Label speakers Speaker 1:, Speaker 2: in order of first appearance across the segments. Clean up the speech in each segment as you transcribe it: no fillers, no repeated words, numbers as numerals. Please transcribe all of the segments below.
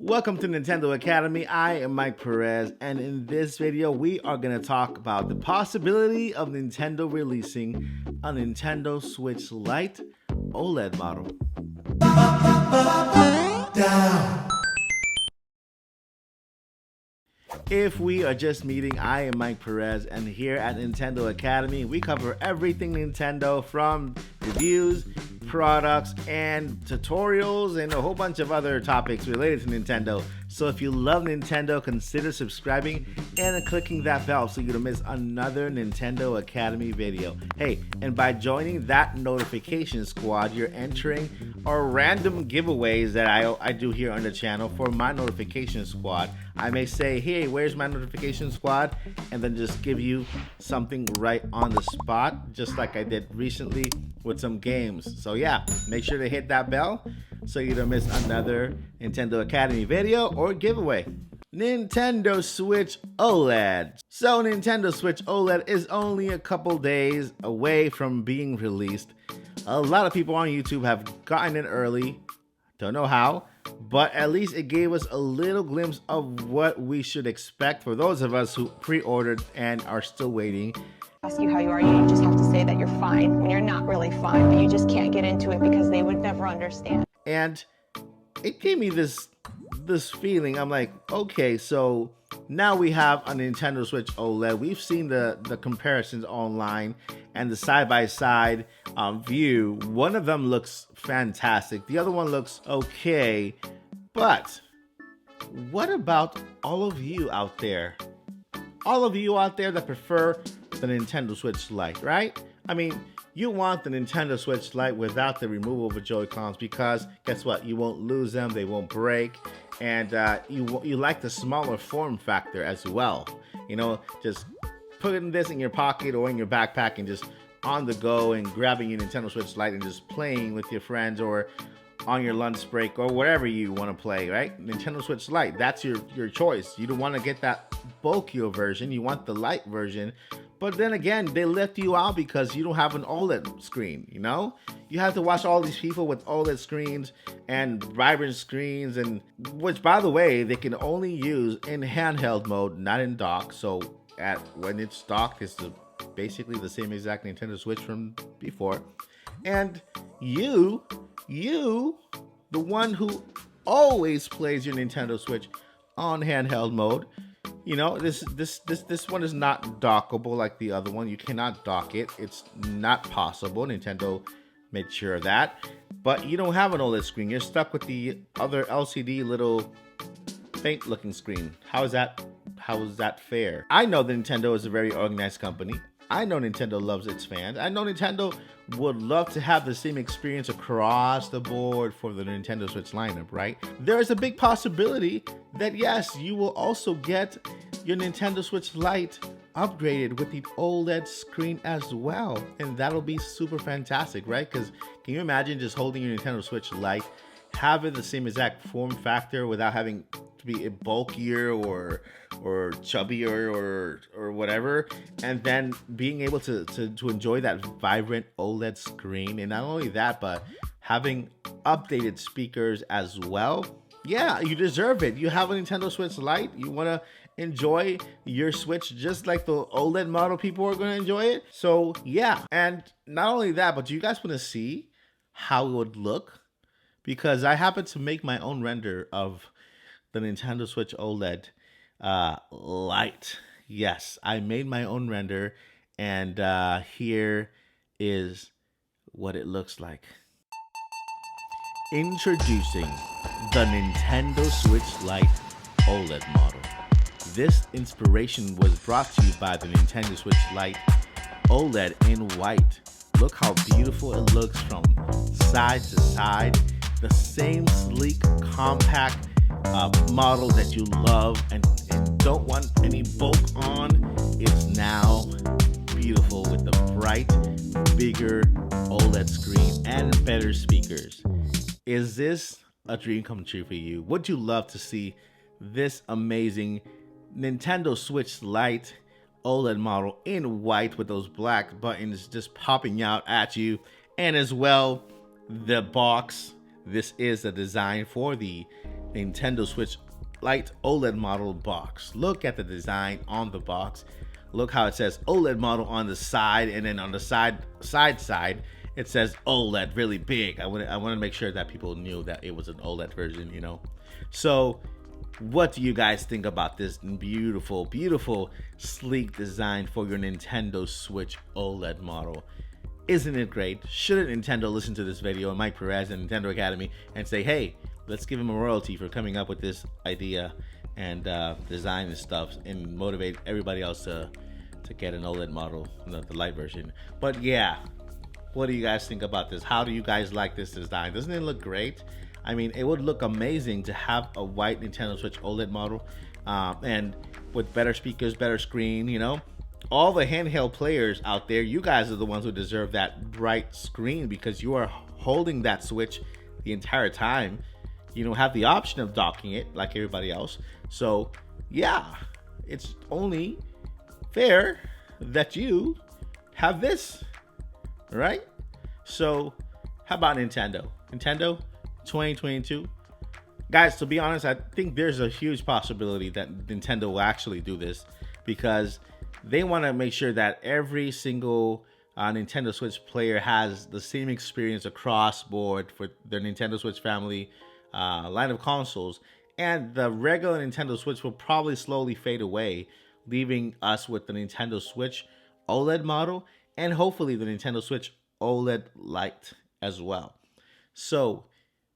Speaker 1: Welcome to Nintendo Academy. I am Mike Perez, and in this video we are going to talk about the possibility of Nintendo releasing a Nintendo Switch Lite OLED model. If we are just meeting, I am Mike Perez, and here at Nintendo Academy we cover everything Nintendo, from reviews, products, and tutorials, and a whole bunch of other topics related to Nintendo. So if you love Nintendo, consider subscribing and clicking that bell so you don't miss another Nintendo Academy video. Hey, and by joining that notification squad, you're entering our random giveaways that I do here on the channel for my notification squad. I may say, hey, where's my notification squad? And then just give you something right on the spot, just like I did recently with some games. So yeah, make sure to hit that bell so you don't miss another Nintendo Academy video or giveaway. Nintendo Switch OLED. So Nintendo Switch OLED is only a couple days away from being released. A lot of people on YouTube have gotten it early. Don't know how, but at least it gave us a little glimpse of what we should expect for those of us who pre-ordered and are still waiting.
Speaker 2: Ask you how you are, you just have to say that you're fine when you're not really fine, but you just can't get into it because they would never understand.
Speaker 1: And it gave me this feeling. I'm like, okay, so now we have a Nintendo Switch OLED. We've seen the comparisons online and the side-by-side view. One of them looks fantastic. The other one looks okay. But what about all of you out there? All of you out there that prefer the Nintendo Switch Lite, right? I mean, you want the Nintendo Switch Lite without the removal of the Joy-Cons, because guess what? You won't lose them, they won't break, and you like the smaller form factor as well. You know, just putting this in your pocket or in your backpack and just on the go and grabbing your Nintendo Switch Lite and just playing with your friends or on your lunch break or whatever you want to play, right? Nintendo Switch Lite, that's your choice. You don't want to get that bulkier version, you want the light version. But then again, they left you out because you don't have an OLED screen, you know? You have to watch all these people with OLED screens and vibrant screens, and which, by the way, they can only use in handheld mode, not in dock. So when it's docked, it's basically the same exact Nintendo Switch from before. And you, the one who always plays your Nintendo Switch on handheld mode, you know, this one is not dockable like the other one. You cannot dock it. It's not possible. Nintendo made sure of that. But you don't have an OLED screen. You're stuck with the other LCD little faint looking screen. How is that fair? I know that Nintendo is a very organized company. I know Nintendo loves its fans. I know Nintendo would love to have the same experience across the board for the Nintendo Switch lineup, right? There is a big possibility that yes, you will also get your Nintendo Switch Lite upgraded with the OLED screen as well. And that'll be super fantastic, right? Because can you imagine just holding your Nintendo Switch Lite, having the same exact form factor without having to be bulkier or chubbier or whatever, and then being able to enjoy that vibrant OLED screen? And not only that, but having updated speakers as well. Yeah, you deserve it. You have a Nintendo Switch Lite, you want to enjoy your Switch just like the OLED model people are going to enjoy it. So yeah, and not only that, but do you guys want to see how it would look? Because I happen to make my own render of the Nintendo Switch OLED Lite. Yes, I made my own render, and here is what it looks like. Introducing the Nintendo Switch Lite OLED model. This inspiration was brought to you by the Nintendo Switch Lite OLED in white. Look how beautiful it looks from side to side. The same sleek, compact model that you love and don't want any bulk on is now beautiful with the bright, bigger OLED screen and better speakers. Is this a dream come true for you? Would you love to see this amazing Nintendo Switch Lite OLED model in white with those black buttons just popping out at you? And as well, the box. This is a design for the Nintendo Switch Lite OLED model box. Look at the design on the box. Look how it says OLED model on the side, and then on the side it says OLED really big. I want to make sure that people knew that it was an OLED version, you know. So what do you guys think about this beautiful, beautiful, sleek design for your Nintendo Switch OLED model? Isn't it great? Shouldn't Nintendo listen to this video and Mike Perez and NESAcademy and say, hey, let's give him a royalty for coming up with this idea and design and stuff, and motivate everybody else to get an OLED model, the Lite version? But yeah, what do you guys think about this? How do you guys like this design? Doesn't it look great? I mean, it would look amazing to have a white Nintendo Switch OLED model, and with better speakers, better screen, you know. All the handheld players out there, you guys are the ones who deserve that bright screen, because you are holding that Switch the entire time. You don't have the option of docking it like everybody else. So yeah, it's only fair that you have this, right? So how about Nintendo 2022? Guys, to be honest, I think there's a huge possibility that Nintendo will actually do this, because they want to make sure that every single Nintendo Switch player has the same experience across board for their Nintendo Switch family line of consoles. And the regular Nintendo Switch will probably slowly fade away, leaving us with the Nintendo Switch OLED model, and hopefully the Nintendo Switch OLED Lite as well. So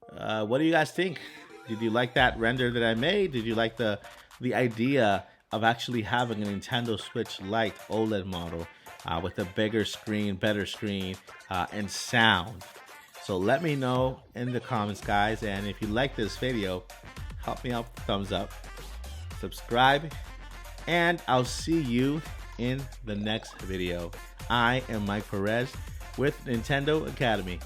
Speaker 1: what do you guys think? Did you like that render that I made? Did you like the idea of actually having a Nintendo Switch Lite OLED model with a bigger screen, better screen, and sound? So let me know in the comments, guys. And if you like this video, help me out with a thumbs up, subscribe, and I'll see you in the next video. I am Mike Perez with NESAcademy.